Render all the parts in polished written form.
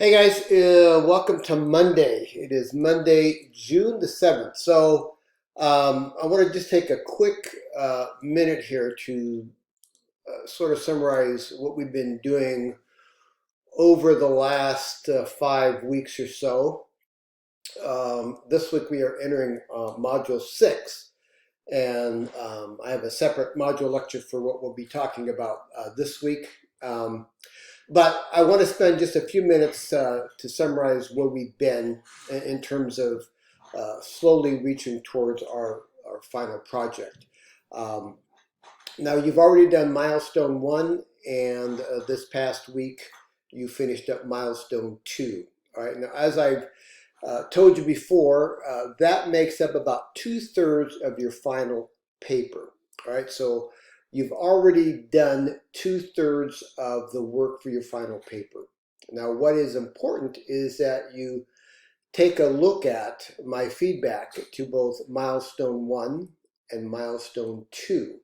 Hey guys, welcome to Monday. It is Monday, June the 7th. I want to just take a quick minute here to sort of summarize what we've been doing over the last 5 weeks or so. This week we are entering Module 6, and I have a separate module lecture for what we'll be talking about this week. But I want to spend just a few minutes to summarize where we've been in terms of slowly reaching towards our final project. Um, Now, you've already done milestone 1, and this past week you finished up milestone 2. All right. Now, as I've told you before, that makes up about 2/3 of your final paper. All right. So you've already done 2/3 of the work for your final paper. Now, what is important is that you take a look at my feedback to both milestone 1 and milestone 2.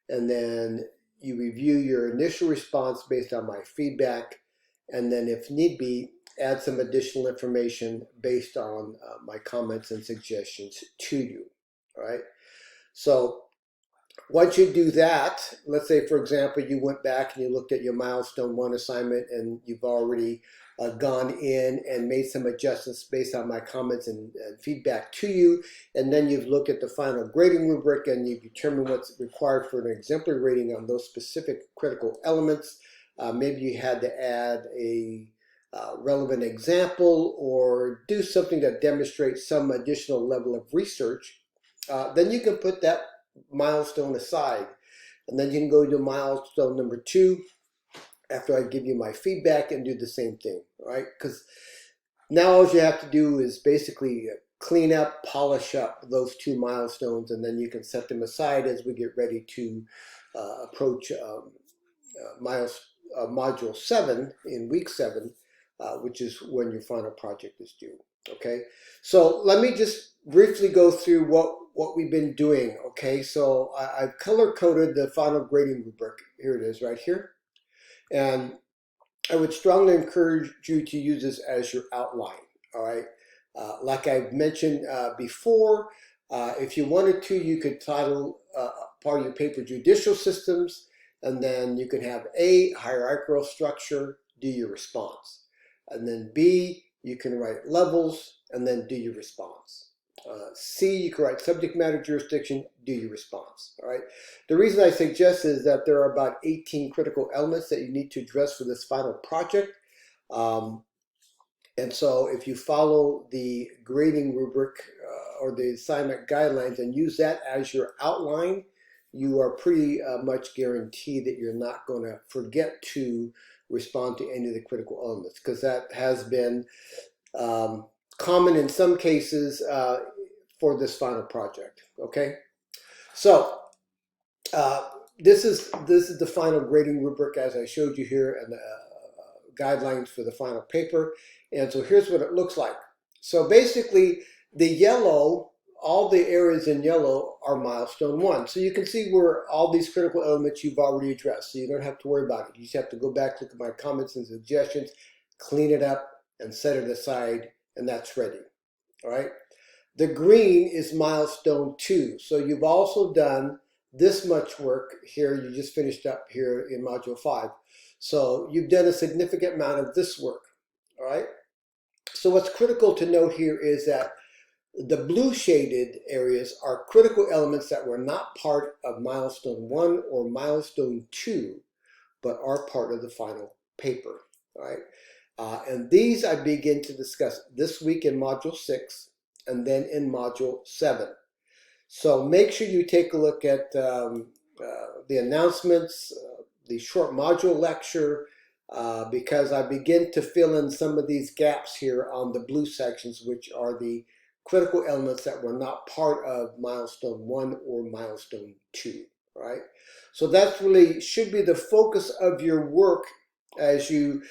And then you review your initial response based on my feedback. And then, if need be, add some additional information based on my comments and suggestions to you. All right. So once you do that, let's say, for example, you went back and you looked at your milestone 1 assignment and you've already gone in and made some adjustments based on my comments and feedback to you. And then you've looked at the final grading rubric and you've determined what's required for an exemplary rating on those specific critical elements. Maybe you had to add a relevant example or do something that demonstrates some additional level of research. Then you can put that milestone aside, and then you can go to milestone number 2 after I give you my feedback and do the same thing. All right, because now all you have to do is basically clean up, polish up those 2 milestones, and then you can set them aside as we get ready to approach module 7 in week 7, which is when your final project is due. Okay, so let me just briefly go through what we've been doing. Okay, so I've color coded the final grading rubric. Here it is right here. And I would strongly encourage you to use this as your outline. All right, like I've mentioned before, if you wanted to, you could title part of your paper Judicial Systems, and then you can have A, hierarchical structure, do your response. And then B, you can write levels, and then do your response. C, you can write subject matter jurisdiction, do your response. All right. The reason I suggest is that there are about 18 critical elements that you need to address for this final project. And so if you follow the grading rubric or the assignment guidelines and use that as your outline, you are pretty much guaranteed that you're not going to forget to respond to any of the critical elements, because that has been common in some cases for this final project. Okay, so this is the final grading rubric as I showed you here, and the guidelines for the final paper. And so here's what it looks like. So basically, the yellow, all the areas in yellow are milestone 1. So you can see where all these critical elements you've already addressed. So you don't have to worry about it. You just have to go back, look at my comments and suggestions, clean it up, and set it aside, and that's ready. All right. The green is milestone 2. So you've also done this much work here. You just finished up here in module 5. So you've done a significant amount of this work. All right. So what's critical to note here is that the blue shaded areas are critical elements that were not part of milestone 1 or milestone 2, but are part of the final paper. All right. And these I begin to discuss this week in module 6 and then in module 7. So make sure you take a look at the announcements, the short module lecture, because I begin to fill in some of these gaps here on the blue sections, which are the critical elements that were not part of milestone 1 or milestone 2. Right? So that really should be the focus of your work as you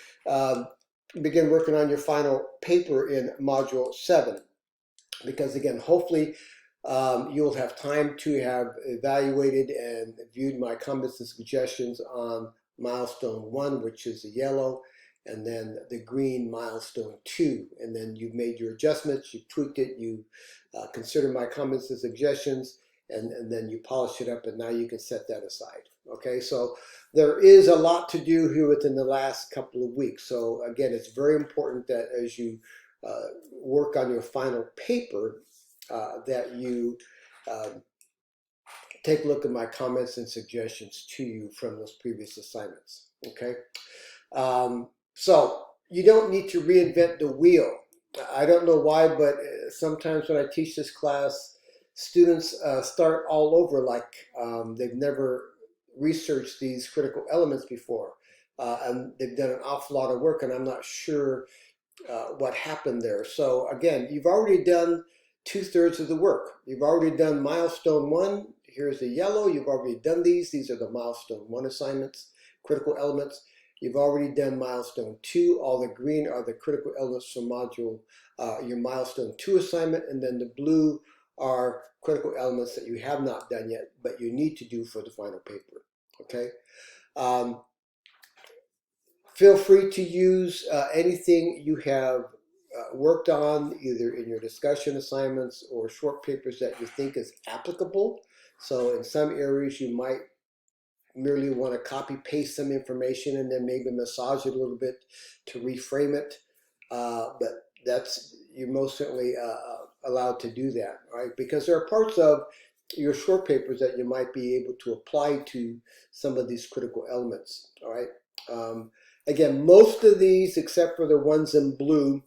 begin working on your final paper in module 7. Because again, hopefully you'll have time to have evaluated and viewed my comments and suggestions on milestone 1, which is the yellow, and then the green milestone 2. And then you've made your adjustments, you've tweaked it, you consider my comments and suggestions, and then you polish it up, and now you can set that aside. Okay, so there is a lot to do here within the last couple of weeks. So again, it's very important that as you work on your final paper, that you take a look at my comments and suggestions to you from those previous assignments. Okay, so you don't need to reinvent the wheel. I don't know why, but sometimes when I teach this class, students start all over like they've never researched these critical elements before. And they've done an awful lot of work, and I'm not sure what happened there. So again, you've already done 2/3 of the work. You've already done milestone 1. Here's the yellow. You've already done these. These are the milestone 1 assignments, critical elements. You've already done milestone 2. All the green are the critical elements from module, your milestone 2 assignment, and then the blue are critical elements that you have not done yet, but you need to do for the final paper. Okay. Feel free to use anything you have worked on, either in your discussion assignments or short papers that you think is applicable. So in some areas you might merely want to copy paste some information and then maybe massage it a little bit to reframe it. But you're most certainly allowed to do that, right? Because there are parts of your short papers that you might be able to apply to some of these critical elements, all right? Again, most of these, except for the ones in blue,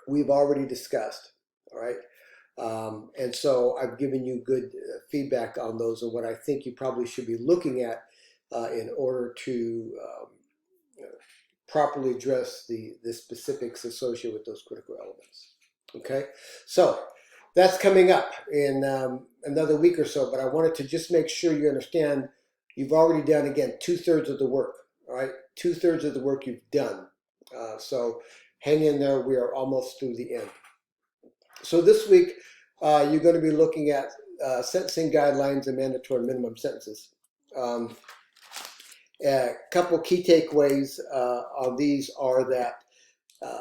we've already discussed, all right? And so I've given you good feedback on those and what I think you probably should be looking at in order to properly address the specifics associated with those critical elements. Okay, so that's coming up in another week or so, but I wanted to just make sure you understand you've already done, again, 2/3 of the work, all right? 2/3 of the work you've done. So hang in there, we are almost through the end. So this week, you're going to be looking at sentencing guidelines and mandatory minimum sentences. A couple key takeaways on these are that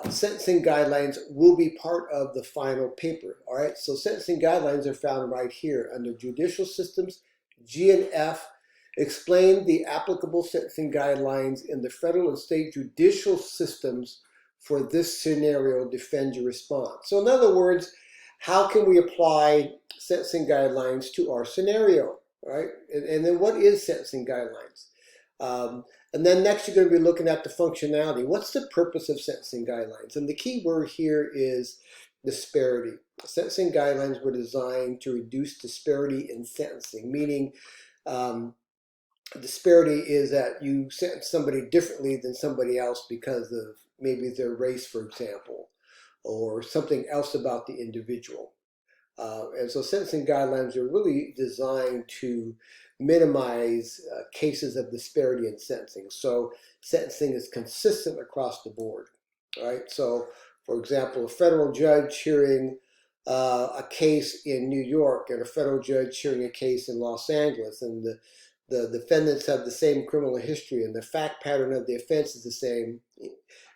sentencing guidelines will be part of the final paper. All right, so sentencing guidelines are found right here under judicial systems, G and F. Explain the applicable sentencing guidelines in the federal and state judicial systems for this scenario. Defend your response. So in other words, how can we apply sentencing guidelines to our scenario, right? And then what is sentencing guidelines? And then next you're going to be looking at the functionality. What's the purpose of sentencing guidelines? And the key word here is disparity. Sentencing guidelines were designed to reduce disparity in sentencing, meaning disparity is that you sentence somebody differently than somebody else because of maybe their race, for example, or something else about the individual. And so sentencing guidelines are really designed to minimize cases of disparity in sentencing. So sentencing is consistent across the board, right? So, for example, a federal judge hearing a case in New York and a federal judge hearing a case in Los Angeles, and the defendants have the same criminal history and the fact pattern of the offense is the same.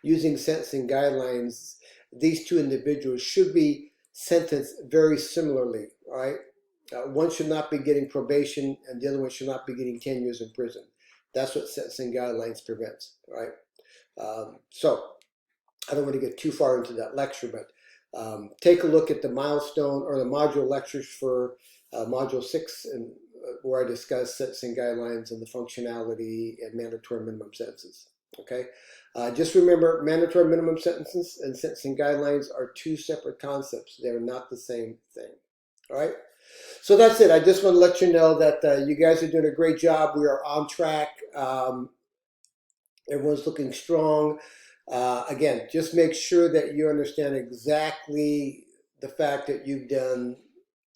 Using sentencing guidelines, these two individuals should be sentenced very similarly, right? One should not be getting probation and the other one should not be getting 10 years in prison. That's what sentencing guidelines prevents, right? So I don't want to get too far into that lecture, but take a look at the milestone or the module lectures for module 6 and where I discuss sentencing guidelines and the functionality and mandatory minimum sentences. Okay, just remember mandatorry minimum sentences and sentencing guidelines are two separate concepts. They're not the same thing. All right, so that's it. I just want to let you know that you guys are doing a great job. We are on track. Everyone's looking strong. Again, just make sure that you understand exactly the fact that you've done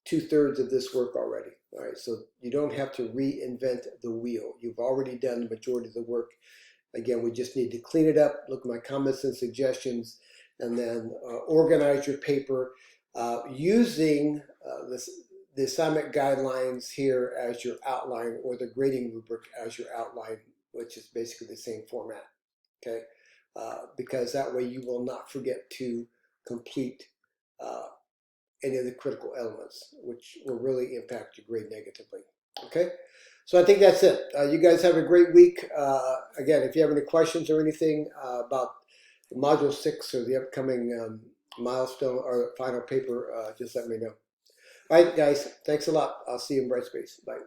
2/3 of this work already. All right, so you don't have to reinvent the wheel. You've already done the majority of the work. Again, we just need to clean it up, look at my comments and suggestions, and then organize your paper using the assignment guidelines here as your outline or the grading rubric as your outline, which is basically the same format. Okay. because that way you will not forget to complete uh, any of the critical elements, which will really impact your grade negatively. Okay, so I think that's it. You guys have a great week. Again, if you have any questions or anything about Module 6 or the upcoming milestone or final paper, just let me know. All right, guys, thanks a lot. I'll see you in Brightspace. Bye.